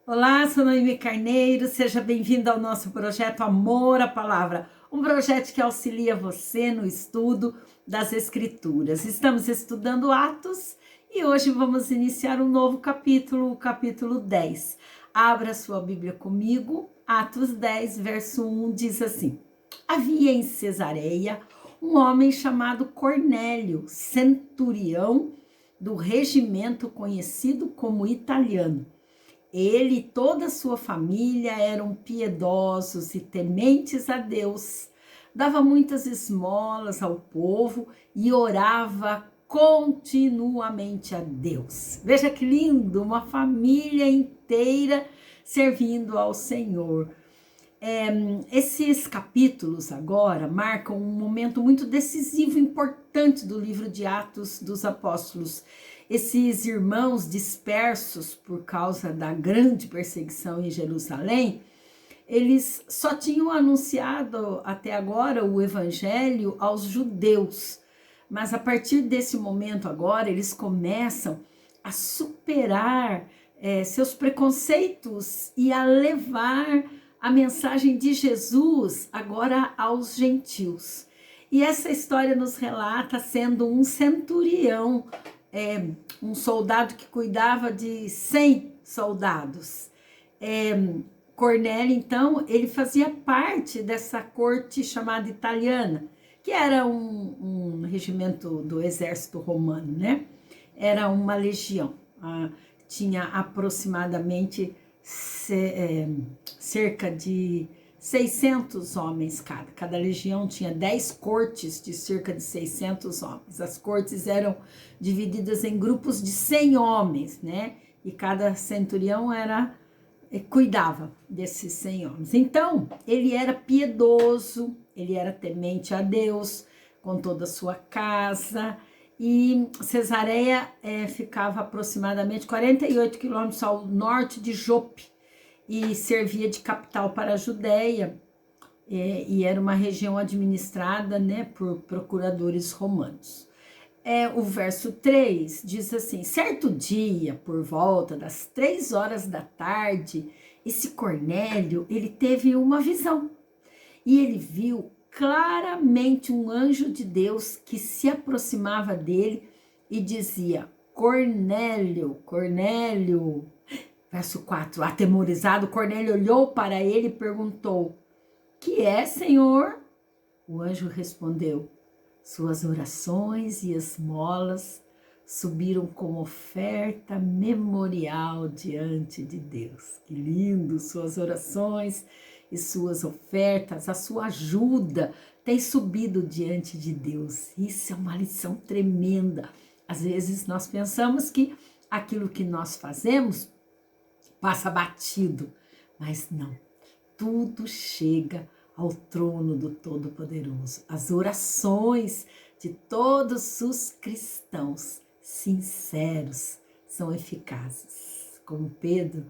Olá, sou Noemi Carneiro, seja bem-vindo ao nosso projeto Amor à Palavra, um projeto que auxilia você no estudo das Escrituras. Estamos estudando Atos e hoje vamos iniciar um novo capítulo, o capítulo 10. Abra sua Bíblia comigo, Atos 10, verso 1 diz assim: Havia em Cesareia um homem chamado Cornélio, centurião do regimento conhecido como italiano. Ele e toda a sua família eram piedosos e tementes a Deus. Dava muitas esmolas ao povo e orava continuamente a Deus. Veja que lindo, uma família inteira servindo ao Senhor. Esses capítulos agora marcam um momento muito decisivo, importante do livro de Atos dos Apóstolos. Esses irmãos dispersos por causa da grande perseguição em Jerusalém, eles só tinham anunciado até agora o evangelho aos judeus, mas a partir desse momento agora eles começam a superar seus preconceitos e a levar a mensagem de Jesus agora aos gentios. E essa história nos relata sendo um centurião, um soldado que cuidava de 100 soldados. Cornélio, então, ele fazia parte dessa corte chamada italiana, que era um regimento do exército romano, né? Era uma legião, tinha aproximadamente cerca de 600 homens cada legião tinha 10 cortes de cerca de 600 homens. As cortes eram divididas em grupos de 100 homens, né? E cada centurião cuidava desses 100 homens. Então, ele era piedoso, ele era temente a Deus, com toda a sua casa, e Cesareia ficava aproximadamente 48 quilômetros ao norte de Jope, e servia de capital para a Judéia, e era uma região administrada, né, por procuradores romanos. O verso 3 diz assim: certo dia, por volta das 3 horas da tarde, esse Cornélio, ele teve uma visão, e ele viu claramente um anjo de Deus que se aproximava dele e dizia: Cornélio, Cornélio. Verso 4, atemorizado, Cornélio olhou para ele e perguntou: que é, Senhor? O anjo respondeu: suas orações e esmolas subiram como oferta memorial diante de Deus. Que lindo! Suas orações e suas ofertas, a sua ajuda tem subido diante de Deus. Isso é uma lição tremenda. Às vezes nós pensamos que aquilo que nós fazemos passa batido, mas não. Tudo chega ao trono do Todo-Poderoso. As orações de todos os cristãos sinceros são eficazes. Como Pedro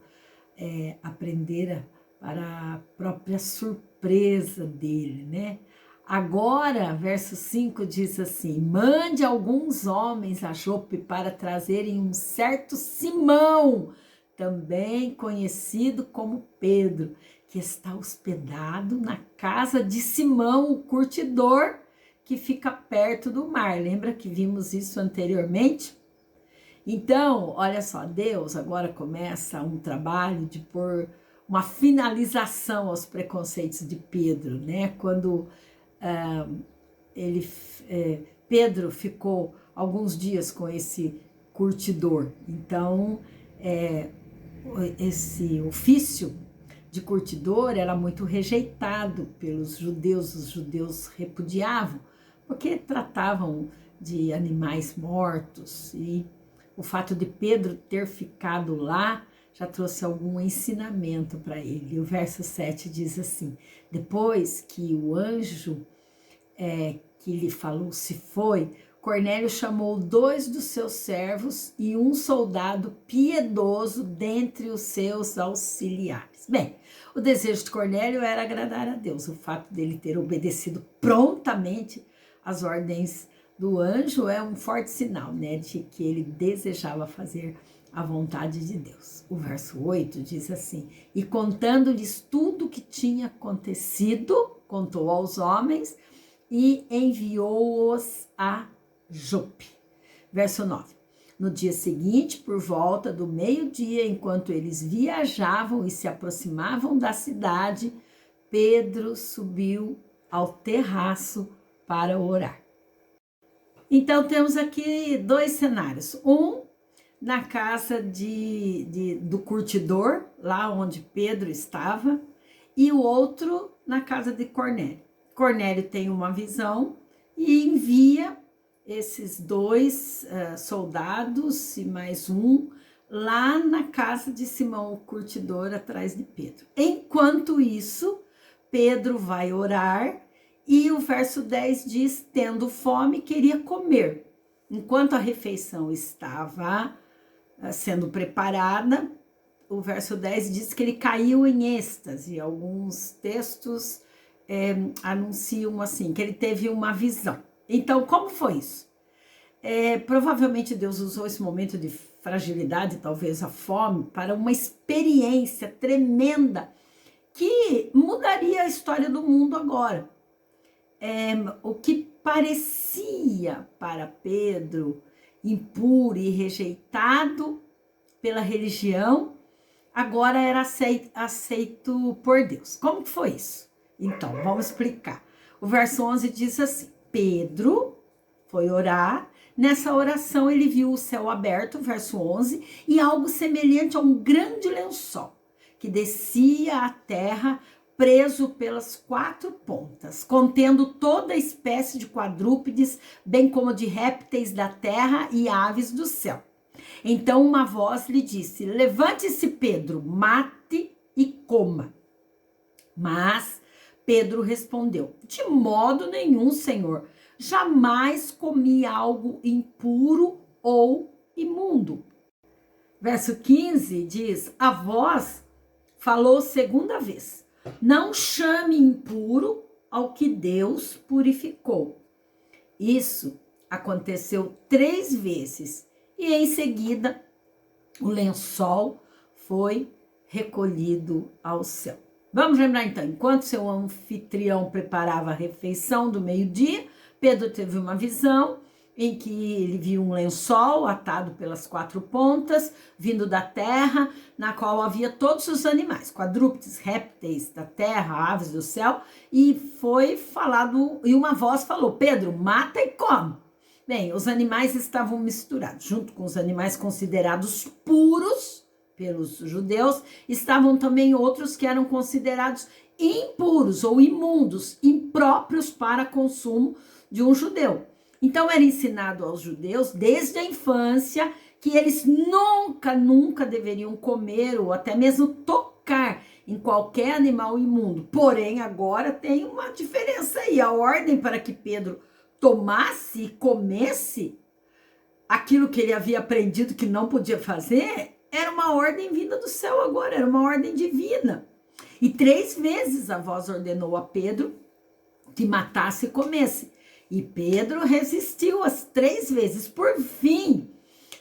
aprendera para a própria surpresa dele, né? Agora, verso 5 diz assim: mande alguns homens a Jope para trazerem um certo Simão, também conhecido como Pedro, que está hospedado na casa de Simão, o curtidor, que fica perto do mar. Lembra que vimos isso anteriormente? Então, olha só, Deus agora começa um trabalho de pôr uma finalização aos preconceitos de Pedro, né? Quando ele, Pedro ficou alguns dias com esse curtidor. Então, esse ofício de curtidor era muito rejeitado pelos judeus. Os judeus repudiavam, porque tratavam de animais mortos, e o fato de Pedro ter ficado lá já trouxe algum ensinamento para ele. O verso 7 diz assim: depois que o anjo que lhe falou se foi, Cornélio chamou 2 dos seus servos e um soldado piedoso dentre os seus auxiliares. Bem, o desejo de Cornélio era agradar a Deus. O fato dele ter obedecido prontamente às ordens do anjo é um forte sinal, né, de que ele desejava fazer a vontade de Deus. O verso 8 diz assim: e contando-lhes tudo o que tinha acontecido, contou aos homens e enviou-os a Jope. Verso 9. No dia seguinte, por volta do meio-dia, enquanto eles viajavam e se aproximavam da cidade, Pedro subiu ao terraço para orar. Então, temos aqui dois cenários. Um, na casa do curtidor, lá onde Pedro estava, e o outro na casa de Cornélio. Cornélio tem uma visão e envia esses dois soldados e mais um lá na casa de Simão o curtidor, atrás de Pedro. Enquanto isso, Pedro vai orar e o verso 10 diz: tendo fome, queria comer. Enquanto a refeição estava sendo preparada, o verso 10 diz que ele caiu em êxtase. Alguns textos anunciam assim, que ele teve uma visão. Então, como foi isso? Provavelmente Deus usou esse momento de fragilidade, talvez a fome, para uma experiência tremenda que mudaria a história do mundo agora. O que parecia para Pedro impuro e rejeitado pela religião, agora era aceito por Deus. Como que foi isso? Então, vamos explicar. O verso 11 diz assim: Pedro foi orar. Nessa oração ele viu o céu aberto, verso 11, e algo semelhante a um grande lençol que descia à terra, preso pelas quatro pontas, contendo toda espécie de quadrúpedes, bem como de répteis da terra e aves do céu. Então uma voz lhe disse: levante-se, Pedro, mate e coma. Mas Pedro respondeu: de modo nenhum, Senhor, jamais comi algo impuro ou imundo. Verso 15 diz: a voz falou segunda vez: não chame impuro ao que Deus purificou. Isso aconteceu 3 vezes e em seguida o lençol foi recolhido ao céu. Vamos lembrar então, enquanto seu anfitrião preparava a refeição do meio-dia, Pedro teve uma visão em que ele viu um lençol atado pelas 4 pontas, vindo da terra, na qual havia todos os animais, quadrúpedes, répteis da terra, aves do céu, e foi falado, e uma voz falou: Pedro, mata e come. Bem, os animais estavam misturados, junto com os animais considerados puros pelos judeus, estavam também outros que eram considerados impuros ou imundos, impróprios para consumo de um judeu. Então era ensinado aos judeus desde a infância que eles nunca deveriam comer ou até mesmo tocar em qualquer animal imundo. Porém, agora tem uma diferença aí. A ordem para que Pedro tomasse e comesse aquilo que ele havia aprendido que não podia fazer era uma ordem vinda do céu agora, era uma ordem divina. E 3 vezes a voz ordenou a Pedro que matasse e comesse. E Pedro resistiu as 3 vezes. Por fim,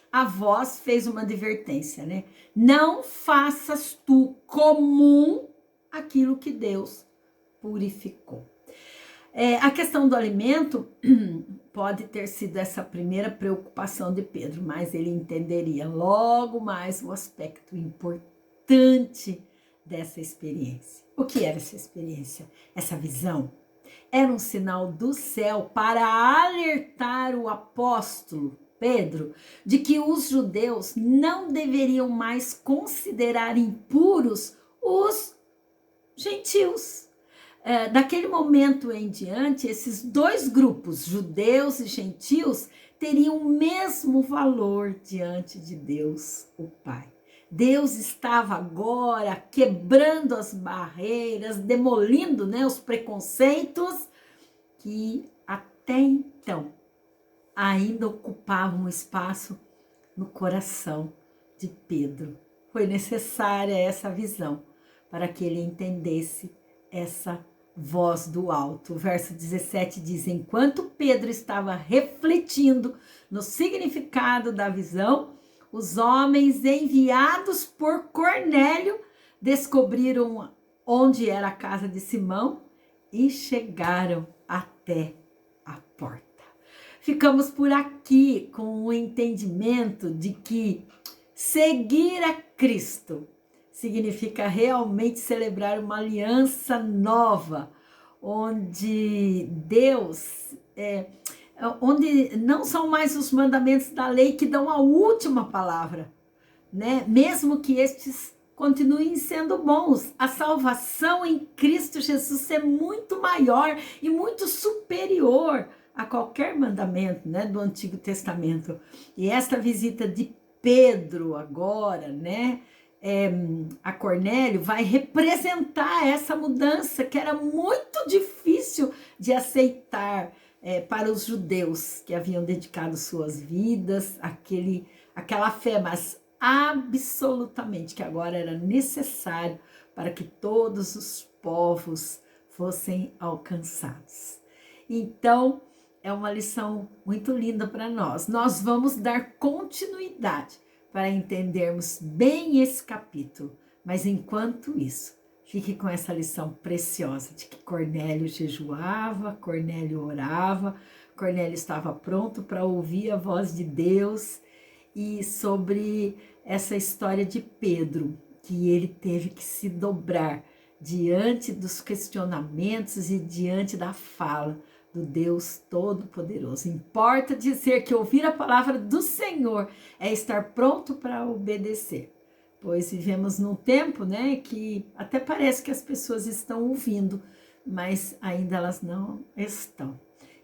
a voz fez uma advertência, né? Não faças tu comum aquilo que Deus purificou. A questão do alimento pode ter sido essa primeira preocupação de Pedro, mas ele entenderia logo mais o aspecto importante dessa experiência. O que era essa experiência? Essa visão? Era um sinal do céu para alertar o apóstolo Pedro de que os judeus não deveriam mais considerar impuros os gentios. Daquele momento em diante, esses 2 grupos, judeus e gentios, teriam o mesmo valor diante de Deus, o Pai. Deus estava agora quebrando as barreiras, demolindo, né, os preconceitos que até então ainda ocupavam espaço no coração de Pedro. Foi necessária essa visão para que ele entendesse essa voz do alto. O verso 17 diz: enquanto Pedro estava refletindo no significado da visão, os homens enviados por Cornélio descobriram onde era a casa de Simão e chegaram até a porta. Ficamos por aqui com o entendimento de que seguir a Cristo significa realmente celebrar uma aliança nova, onde Deus, onde não são mais os mandamentos da lei que dão a última palavra, né? Mesmo que estes continuem sendo bons, a salvação em Cristo Jesus é muito maior e muito superior a qualquer mandamento, né, do Antigo Testamento. E esta visita de Pedro agora, né, a Cornélio, vai representar essa mudança que era muito difícil de aceitar para os judeus que haviam dedicado suas vidas àquela fé, mas absolutamente que agora era necessário para que todos os povos fossem alcançados. Então, é uma lição muito linda para nós. Nós vamos dar continuidade para entendermos bem esse capítulo. Mas enquanto isso, fique com essa lição preciosa de que Cornélio jejuava, Cornélio orava, Cornélio estava pronto para ouvir a voz de Deus, e sobre essa história de Pedro, que ele teve que se dobrar diante dos questionamentos e diante da fala do Deus Todo-Poderoso. Importa dizer que ouvir a palavra do Senhor é estar pronto para obedecer, pois vivemos num tempo, né, que até parece que as pessoas estão ouvindo, mas ainda elas não estão.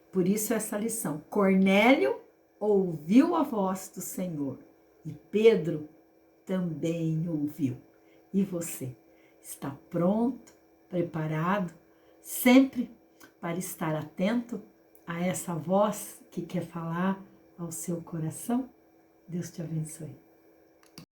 Por isso essa lição. Cornélio ouviu a voz do Senhor e Pedro também ouviu. E você está pronto, preparado, sempre para estar atento a essa voz que quer falar ao seu coração? Deus te abençoe.